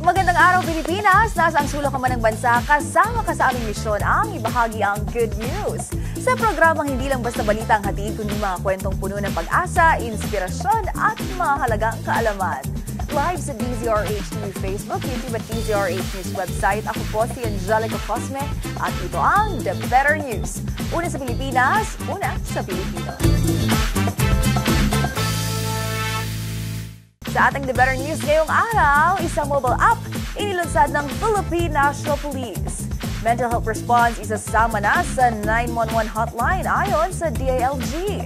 Magandang araw, Pilipinas! Nasaan sulok ka man ng bansa, kasama ka sa aming misyon ang ibahagi ang good news. Sa programang hindi lang basta balita ang hatid, kundi mga kwentong puno ng pag-asa, inspirasyon at mahalagang kaalaman. Live sa DZRH TV Facebook, YouTube at DZRH News website. Ako po si Angelica Cosme at ito ang The Better News. Una sa Pilipinas, una sa Pilipino. Sa ating The Better News ngayong araw, isang mobile app inilunsad ng Philippine National Police. Mental health response isasama na sa 911 hotline ayon sa DILG.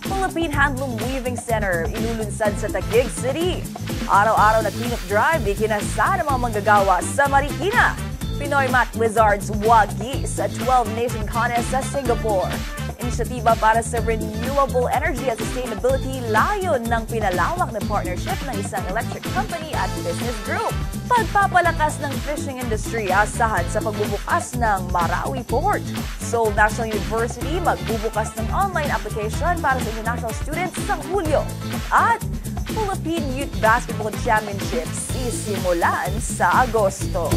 Philippine Handloom Weaving Center ilulunsad sa Taguig City. Araw-araw na cleanup drive ikinasa ng mga manggagawa sa Marikina. Pinoy Mat Wizards wagi sa 12-nation contest sa Singapore. Inisyatiba para sa renewable energy at sustainability layon ng pinalawak na partnership ng isang electric company at business group. Pagpapalakas ng fishing industry asahan sa pagbubukas ng Marawi Port. Seoul National University magbubukas ng online application para sa international students sa Hulyo. At Philippine Youth Basketball Championships sisimulan sa Agosto.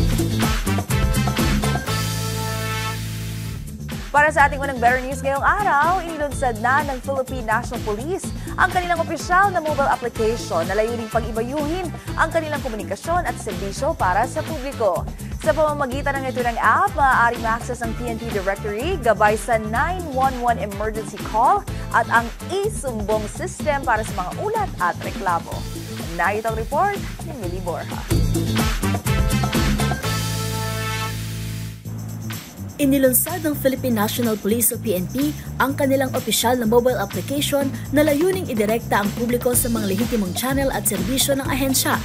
Para sa ating unang Better News ngayong araw, inilunsad na ng Philippine National Police ang kanilang opisyal na mobile application na layuning pag-ibayuhin ang kanilang komunikasyon at serbisyo para sa publiko. Sa pamamagitan ng ito ng app, maaari ma-access ang PNP directory, gabay sa 911 emergency call at ang e-sumbong system para sa mga ulat at reklamo. Narito ang report ni Millie Borja. Inilunsad ng Philippine National Police o PNP ang kanilang opisyal na mobile application na layuning idirekta ang publiko sa mga lehitimong channel at serbisyo ng ahensya.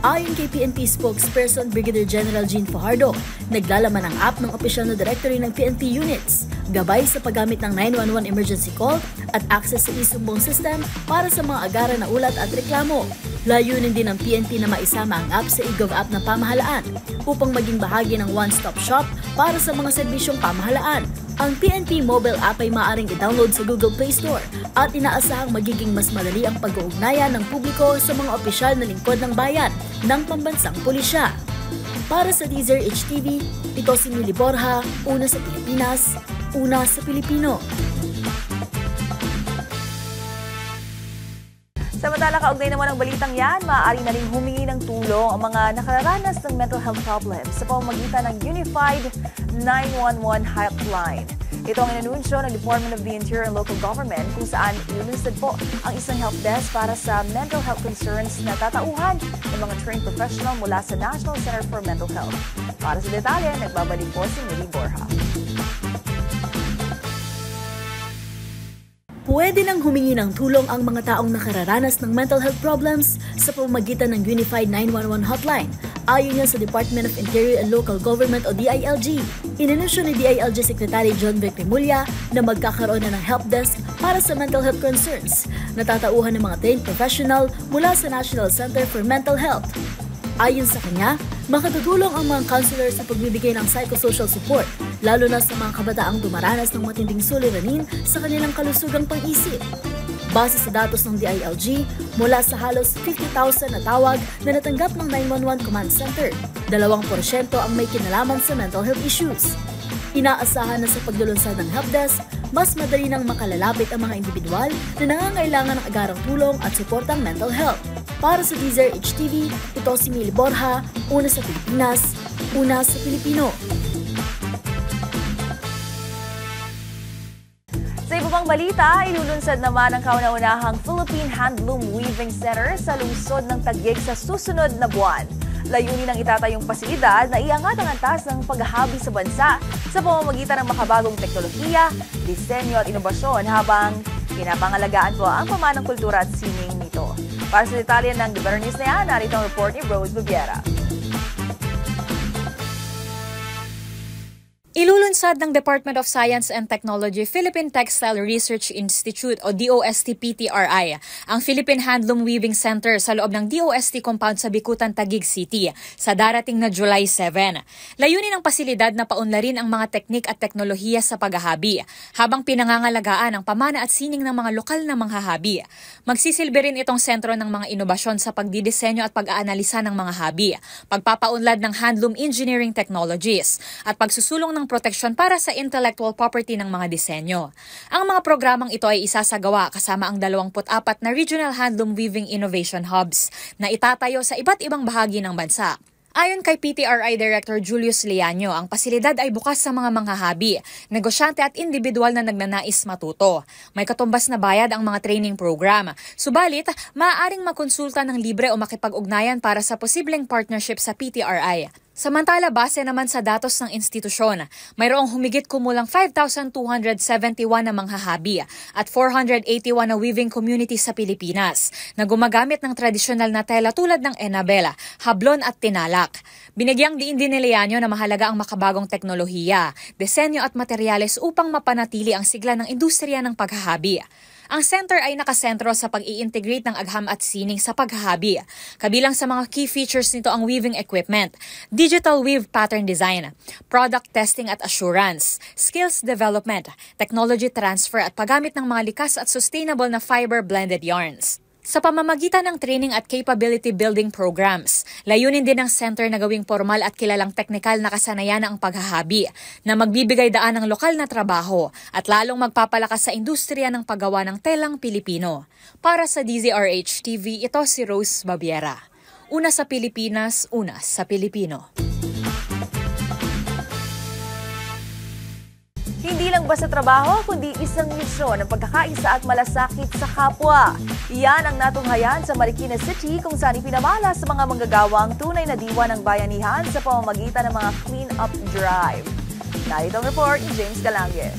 Ayon kay PNP spokesperson Brigadier General Jean Fajardo, naglalaman ang app ng opisyal na directory ng PNP units, gabay sa paggamit ng 911 emergency call at access sa e-sumbong system para sa mga agaran na ulat at reklamo. Layunin din ng PNP na maisama ang app sa e-Gov app ng pamahalaan upang maging bahagi ng one-stop shop para sa mga serbisyong pamahalaan. Ang PNP mobile app ay maaaring i-download sa Google Play Store at inaasahang magiging mas madali ang pag-uugnayan ng publiko sa mga opisyal na lingkod ng bayan ng pambansang pulisya. Para sa DZRH TV, ito si Millie Borja, una sa Pilipinas, una sa Pilipino. Samantala, kaugnay naman ang balitang yan, maaari na rin humingi ng tulong ang mga nakararanas ng mental health problems sa pamamagitan ng Unified 911 Helpline. Ito ang inanunsyo ng Department of the Interior and Local Government kung saan ilulunsad po ang isang help desk para sa mental health concerns na tatauhan ng mga trained professional mula sa National Center for Mental Health. Para sa detalye, nagbabalik po si Millie Borja. Pwede nang humingi ng tulong ang mga taong nakararanas ng mental health problems sa pamamagitan ng Unified 911 Hotline, ayon yan sa Department of Interior and Local Government o DILG. Inanunsyo ni DILG Secretary John Vic Remulla na magkakaroon na ng help desk para sa mental health concerns na tatauhan ng mga trained professional mula sa National Center for Mental Health. Ayon sa kanya, makatutulong ang mga counselor sa pagbibigay ng psychosocial support, lalo na sa mga kabataang dumaranas ng matinding suliranin sa kanilang kalusugang pang-isip. Base sa datos ng DILG, mula sa halos 50,000 na tawag na natanggap ng 911 Command Center, 2% ang may kinalaman sa mental health issues. Inaasahan na sa paglulunsad ng helpdesk, mas madali nang makalalapit ang mga individual na nangangailangan ng agarang tulong at suportang mental health. Para sa DZRH TV, ito si Millie Borja, una sa Pilipinas, una sa Pilipino. Sa iba pang balita, ilulunsad naman ang kauna-unahang Philippine Handloom Weaving Center sa lungsod ng Taguig sa susunod na buwan. Layunin ng itatayong pasilidad na iangat ang antas ng paghahabi sa bansa sa pamamagitan ng makabagong teknolohiya, disenyo at inobasyon habang pinapangalagaan po ang pamanang kultura at sining nito. Para sa detalye ng The Better News na yan, narito ang report ni Rose Bubiera. Ilulunsad ng Department of Science and Technology Philippine Textile Research Institute o DOST-PTRI ang Philippine Handloom Weaving Center sa loob ng DOST compound sa Bicutan, Taguig City sa darating na July 7. Layunin ng pasilidad na paunlarin ang mga teknik at teknolohiya sa paghahabi habang pinangangalagaan ang pamana at sining ng mga lokal na manghahabi. Magsisilbi rin itong sentro ng mga inobasyon sa pagdidisenyo at pag-aanalisa ng mga habi, pagpapaunlad ng handloom engineering technologies at pagsusulong ng proteksyon para sa intellectual property ng mga disenyo. Ang mga programang ito ay isasagawa kasama ang 24 na Regional Handloom Weaving Innovation Hubs na itatayo sa iba't ibang bahagi ng bansa. Ayon kay PTRI Director Julius Liaño, ang pasilidad ay bukas sa mga manghahabi, negosyante at individual na nagnanais matuto. May katumbas na bayad ang mga training program. Subalit, maaaring makonsulta ng libre o makipag-ugnayan para sa posibleng partnership sa PTRI. Samantala, base naman sa datos ng institusyon, mayroong humigit kumulang 5,271 na manghahabi at 481 na weaving community sa Pilipinas na gumagamit ng tradisyonal na tela tulad ng enabela, hablon at tinalak. Binigyang diin din ni Liaño na mahalaga ang makabagong teknolohiya, disenyo at materyales upang mapanatili ang sigla ng industriya ng paghahabi. Ang center ay nakasentro sa pag-i-integrate ng agham at sining sa paghahabi. Kabilang sa mga key features nito ang weaving equipment, digital weave pattern design, product testing at assurance, skills development, technology transfer at paggamit ng mga likas at sustainable na fiber blended yarns. Sa pamamagitan ng training at capability building programs, layunin din ng center na gawing formal at kilalang teknikal na kasanayan ang paghahabi na magbibigay daan ng lokal na trabaho at lalong magpapalakas sa industriya ng paggawa ng telang Pilipino. Para sa DZRH TV, ito si Rose Babiera. Una sa Pilipinas, una sa Pilipino. Hindi lang basta trabaho, kundi isang misyon ng pagkakaisa at malasakit sa kapwa. Iyan ang natunghayan sa Marikina City kung saan ipinamala sa mga manggagawang tunay na diwa ng bayanihan sa pamamagitan ng mga clean-up drive. Narito ang report ni James Galange.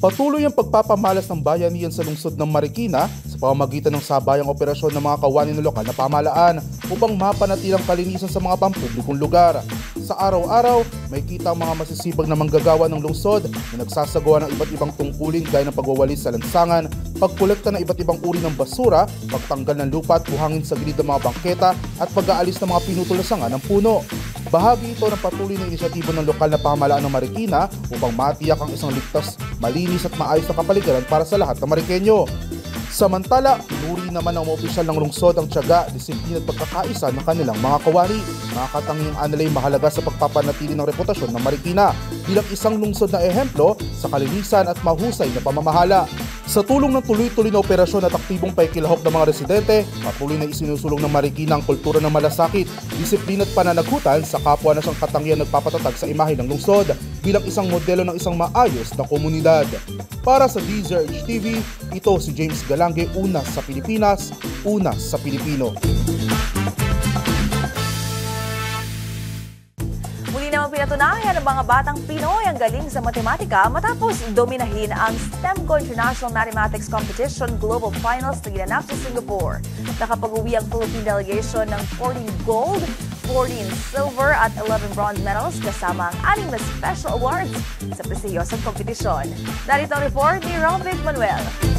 Patuloy ang pagpapamalas ng bayanihan sa lungsod ng Marikina sa pamamagitan ng sabayang operasyon ng mga kawani ng lokal na pamahalaan upang mapanatilang kalinisan sa mga pampublikong lugar. Sa araw-araw, may kita ang mga masisibag na manggagawa ng lungsod na nagsasagawa ng iba't ibang tungkulin gaya ng pagwawalis sa lansangan, pagkolekta ng iba't ibang uri ng basura, pagtanggal ng lupa at buhangin sa gilid ng mga bangketa at pag-aalis ng mga pinutol na sanga ng puno. Bahagi ito ng patuloy na inisyatibo ng lokal na pamahalaan ng Marikina upang matiyak ang isang ligtas, malinis at maayos na kapaligiran para sa lahat ng Marikenyo. Samantala, pinuri naman ng mga opisyal ng lungsod ang tiyaga, disiplina at pagkakaisa ng kanilang mga kawani. Nakakatanging analay mahalaga sa pagpapanatili ng reputasyon ng Marikina bilang isang lungsod na ehemplo sa kalinisan at mahusay na pamamahala. Sa tulong ng tuloy-tuloy na operasyon at aktibong paikilahok ng mga residente, patuloy na isinusulong ng Marikina ang kultura ng malasakit, disiplina at pananagutan sa kapwa na siyang katangian nagpapatatag sa imahe ng lungsod bilang isang modelo ng isang maayos na komunidad. Para sa DZRH TV, ito si James Galange, una sa Pilipinas, una sa Pilipino. Naman pinatunayan ng mga batang Pinoy ang galing sa matematika matapos dominahin ang STEMCO International Mathematics Competition Global Finals na ginanap sa Singapore. Nakapag-uwi ang Philippine delegation ng 14 gold, 14 silver at 11 bronze medals kasama ang 6 na special awards sa prestiyosong kompetisyon. Narito ang report ni Rovic Manuel.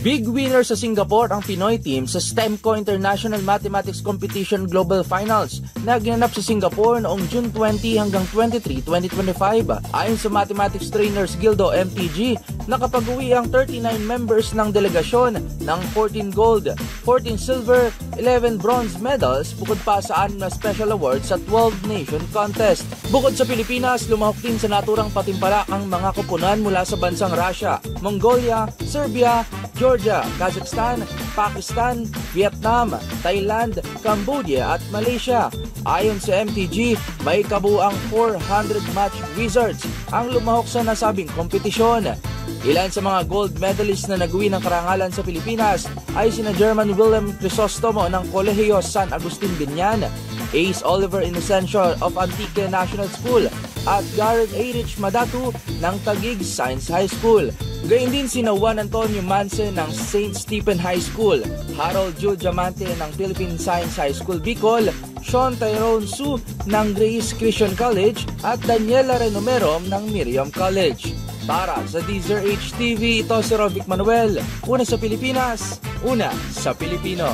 Big winner sa Singapore ang Pinoy team sa STEMCO International Mathematics Competition Global Finals na ginanap sa Singapore noong June 20 hanggang 23, 2025. Ayon sa Mathematics Trainers Guild o MTG, nakapag-uwi ang 39 members ng delegasyon ng 14 gold, 14 silver, 11 bronze medals bukod pa sa 6 na special awards sa 12 Nation Contest. Bukod sa Pilipinas, lumahok din sa naturang patimpala ang mga koponan mula sa bansang Russia, Mongolia, Serbia, Georgia, Kazakhstan, Pakistan, Vietnam, Thailand, Cambodia at Malaysia. Ayon sa MTG, may kabuang 400 match wizards ang lumahok sa nasabing kompetisyon. Ilan sa mga gold medalists na nag-uwi ng karangalan sa Pilipinas ay sina German Wilhelm Crisostomo ng Kolehiyo San Agustin Binyan, Ace Oliver Inocencio of Antique National School at Garrett A. Rich Madatu ng Taguig Science High School. Gayun din sina Juan Antonio Manse ng St. Stephen High School, Harold Jude Diamante ng Philippine Science High School Bicol, Sean Tyrone Su ng Grace Christian College at Daniela Renomero ng Miriam College. Para sa DZRH TV, ito si Rovic Manuel. Una sa Pilipinas, una sa Pilipino.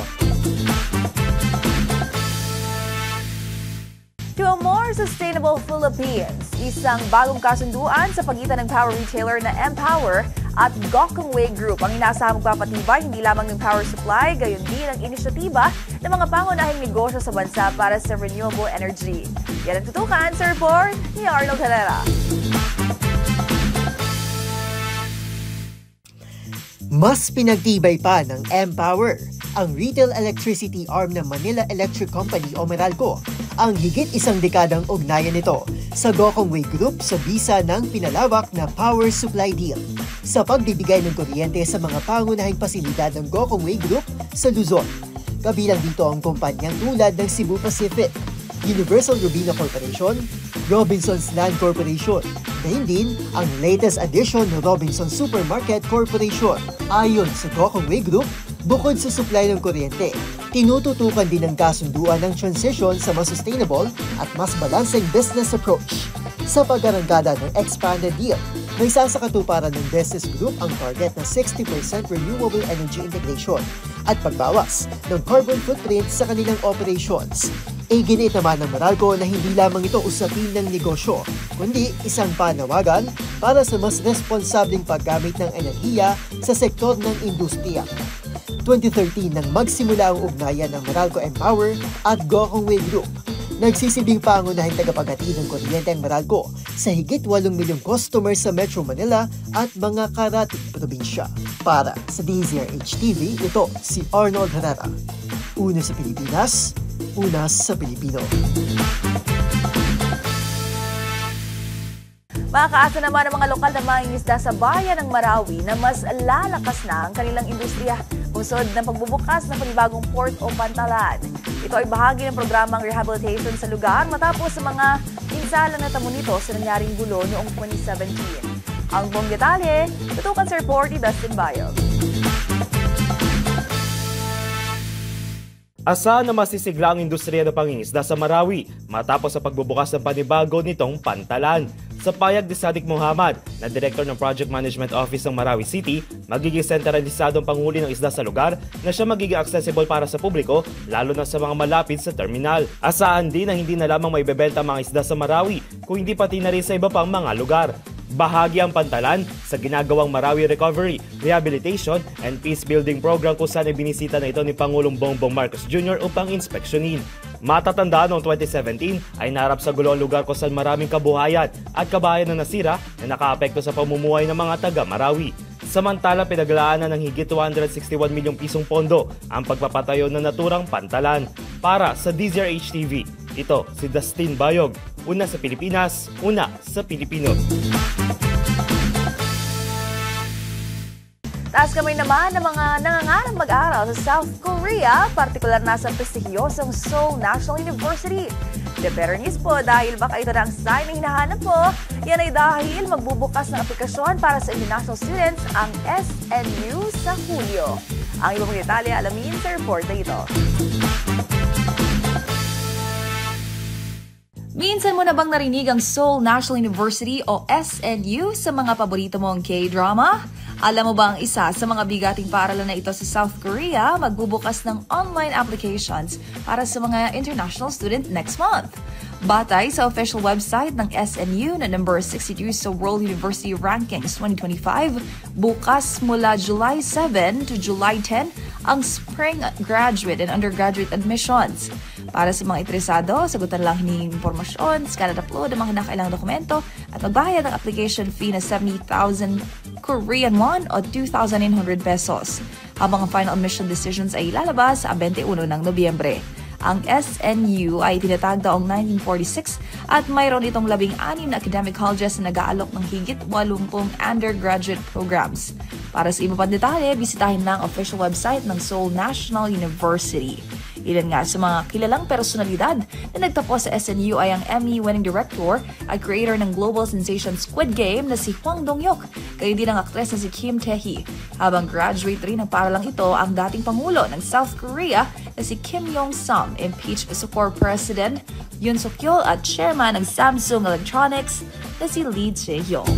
To a more sustainable Philippines, isang bagong kasunduan sa pagitan ng power retailer na Empower at Gokongwei Group ang inaasahang magpapatibay hindi lamang ng power supply, gayon din ang inisyatiba ng mga pangunahing negosyo sa bansa para sa renewable energy. Yan ang tutukan sa report ni Arnold Herrera. Mas pinagtibay pa ng Empower, ang retail electricity arm ng Manila Electric Company o Meralco, ang higit isang dekadang ugnayan nito sa Gokongwei Group sa bisa ng pinalawak na power supply deal sa pagbibigay ng kuryente sa mga pangunahing pasilidad ng Gokongwei Group sa Luzon. Kabilang dito ang kumpanyang tulad ng Cebu Pacific, Universal Robina Corporation, Robinson's Land Corporation, gayon din ang latest addition ng Robinson Supermarket Corporation. Ayon sa Gokongwei Group, bukod sa supply ng kuryente, tinututukan din ng kasunduan ng transition sa mas sustainable at mas balancing business approach. Sa pag-arangkada ng expanded deal, may isa sa katuparan ng business group ang target na 60% renewable energy integration at pagbawas ng carbon footprint sa kanilang operations. Iginit naman ng Meralco na hindi lamang ito usapin ng negosyo, kundi isang panawagan para sa mas responsableng paggamit ng enerhiya sa sektor ng industriya. 2013 nang magsimula ang ugnayan ng Meralco Empower at Gokongwei Group. Nagsisilbing pangunahing tagapaghatid ng kuryente ang Meralco sa higit 8 milyong customers sa Metro Manila at mga karating probinsya. Para sa DZRH TV, ito si Arnold Herrera. Una sa Pilipinas, una sa Pilipino. Makakaasa naman ang mga lokal na mangingisda sa bayan ng Marawi na mas lalakas na ang kanilang industriya usod ng pagbubukas ng panibagong port o pantalan. Ito ay bahagi ng programang rehabilitation sa lugar matapos sa mga pinsalang natamo nito sa nangyaring gulo noong 2017. Ang buong detalye, tutukan sa report ni Dustin Bayog. Asahan na masisigla ang industriya ng pangingisda sa Marawi matapos sa pagbubukas ng panibago nitong pantalan. Sa payag ni Sadiq Muhammad, na Director ng Project Management Office ng Marawi City, magiging sentralisado ang panghuli ng isda sa lugar na siya magiging accessible para sa publiko, lalo na sa mga malapit sa terminal. Asahan din na hindi na lamang may bebenta ang mga isda sa Marawi, kung hindi pati na rin sa iba pang mga lugar. Bahagi ang pantalan sa ginagawang Marawi Recovery, Rehabilitation and Peace Building Program kung saan ibinisita na ito ni Pangulong Bongbong Marcos Jr. upang inspeksyonin. Matatandaan noong 2017 ay naharap sa gulo ang lugar kung saan maraming kabuhayan at kabahayan na nasira na nakaapekto sa pamumuhay ng mga taga-Marawi. Samantala, pinaglaan ng higit 261 milyong pisong pondo ang pagpapatayo ng naturang pantalan. Para sa DZRH TV, ito si Dustin Bayog. Una sa Pilipinas, una sa Pilipino. Taas kamay naman ng mga nangangarang mag-aral sa South Korea, partikular na sa prestihiyosong Seoul National University. De pero news po dahil baka ito na ang sign na hinahanap po. Yan ay dahil magbubukas ng aplikasyon para sa international students ang SNU sa Hulyo. Ang ibang detalye alamin sa report na ito. Minsan mo na bang narinig ang Seoul National University o SNU sa mga paborito mong K-drama? Alam mo ba ang isa sa mga bigating paaralan na ito sa South Korea magbubukas ng online applications para sa mga international student next month? Batay sa official website ng SNU na number 62 sa World University Rankings 2025, bukas mula July 7 to July 10 ang spring graduate and undergraduate admissions. Para sa mga interesado, sagutan lang hinihing impormasyon, scan at upload ang mga kinakailangang dokumento at magbayad ng application fee na 70,000 Korean won o 2,900 pesos. Habang ang final admission decisions ay ilalabas sa 21 ng Nobyembre. Ang SNU ay tinatag taong 1946 at mayroon itong 16 na academic colleges na nag-aalok ng higit 80 undergraduate programs. Para sa iba pang detalye, bisitahin lang ang official website ng Seoul National University. Ilan nga sa mga kilalang personalidad na nagtapos sa SNU ay ang Emmy-winning director at creator ng global sensation Squid Game na si Hwang Dong-hyuk, kayo din ang aktres na si Kim Tae-hee. Habang graduate rin ng paaralang ito ang dating Pangulo ng South Korea na si Kim Yong-sam, impeached sa former President Yoon Suk-yeol at chairman ng Samsung Electronics na si Lee Jae-yong.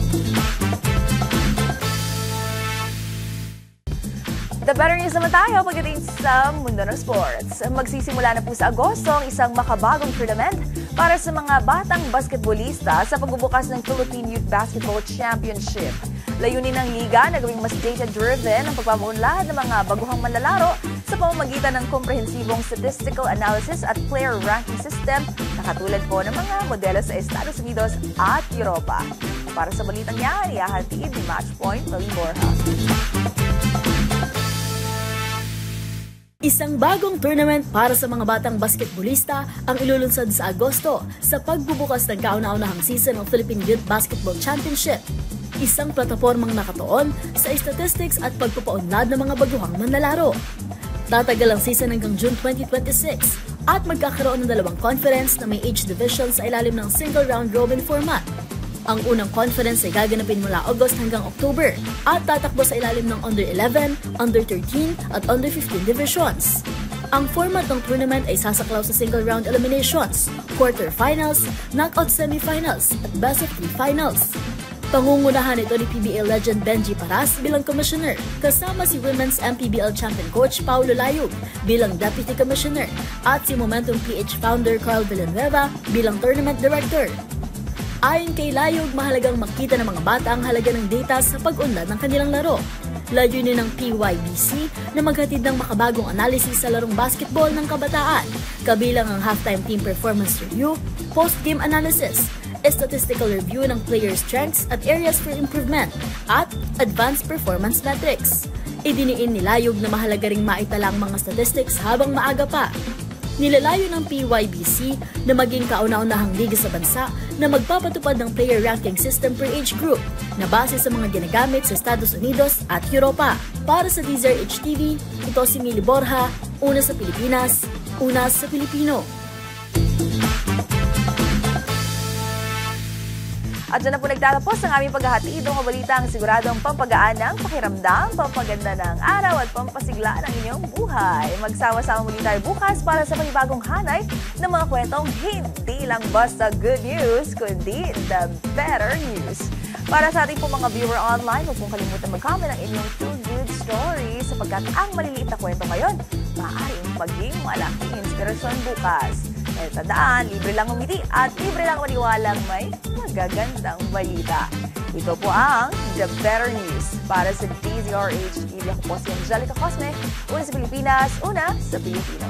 The better news naman tayo pagdating sa mundo ng sports. Magsisimula na po sa Agosto ang isang makabagong tournament para sa mga batang basketballista sa pagbubukas ng Philippine Youth Basketball Championship. Layunin ng liga na gawing mas data-driven ang pagpapaunlad ng mga baguhang manlalaro sa pamamagitan ng komprehensibong statistical analysis at player ranking system na katulad po ng mga modelo sa Estados Unidos at Europa. Para sa balitang yan, ihahatid ni Matchpoint Mali Borja. Isang bagong tournament para sa mga batang basketballista ang ilulunsad sa Agosto sa pagbubukas ng kauna-unahang season ng Philippine Youth Basketball Championship. Isang platapormang nakatuon sa statistics at pagpapaunlad ng mga baguhang manlalaro. Tatagal ang season hanggang June 2026 at magkakaroon ng dalawang conference na may age division sa ilalim ng single round robin format. Ang unang conference ay gaganapin mula August hanggang October at tatakbo sa ilalim ng Under 11, Under 13 at Under 15 divisions. Ang format ng tournament ay sasaklaw sa single round eliminations, quarterfinals, knockout semifinals at best of 3 finals. Pangungunahan ito ni PBA legend Benji Paras bilang commissioner, kasama si Women's MPBL champion coach Paulo Layug bilang deputy commissioner at si Momentum PH founder Carl Villanueva bilang tournament director. Ayon kay Layug, mahalagang makita ng mga bata ang halaga ng data sa pag-unlad ng kanilang laro. Layunin ng PYBC na maghatid ng makabagong analysis sa larong basketball ng kabataan, kabilang ang halftime team performance review, post-game analysis, statistical review ng player strengths at areas for improvement, at advanced performance metrics. Idiniin ni Layug na mahalaga ring maitala ang mga statistics habang maaga pa. Nilalayo ng PYBC na maging kauna-unahang liga sa bansa na magpapatupad ng player ranking system per age group na base sa mga ginagamit sa Estados Unidos at Europa. Para sa DZRH TV, ito si Mili Borja, una sa Pilipinas, una sa Pilipino. At dyan na po nagtatapos ang aming paghahatid ng balita ang siguradong pampagaan ng pakiramdam, pampaganda ng araw at pampasigla ng inyong buhay. Magsama-sama muli tayo bukas para sa panibagong hanay ng mga kwentong hindi lang basta good news, kundi the better news. Para sa ating po mga viewer online, huwag pong kalimutan mag-comment ang inyong feel-good story sapagkat ang maliliit na kwento ngayon, maaaring maging malaking inspirasyon bukas. Eh, tandaan, libre lang umiti at libre lang maniwalang may magagandang balita. Ito po ang The Better News para sa DZRH TV. Ako po si Angelica Cosme, una sa Pilipinas, una sa Pilipino.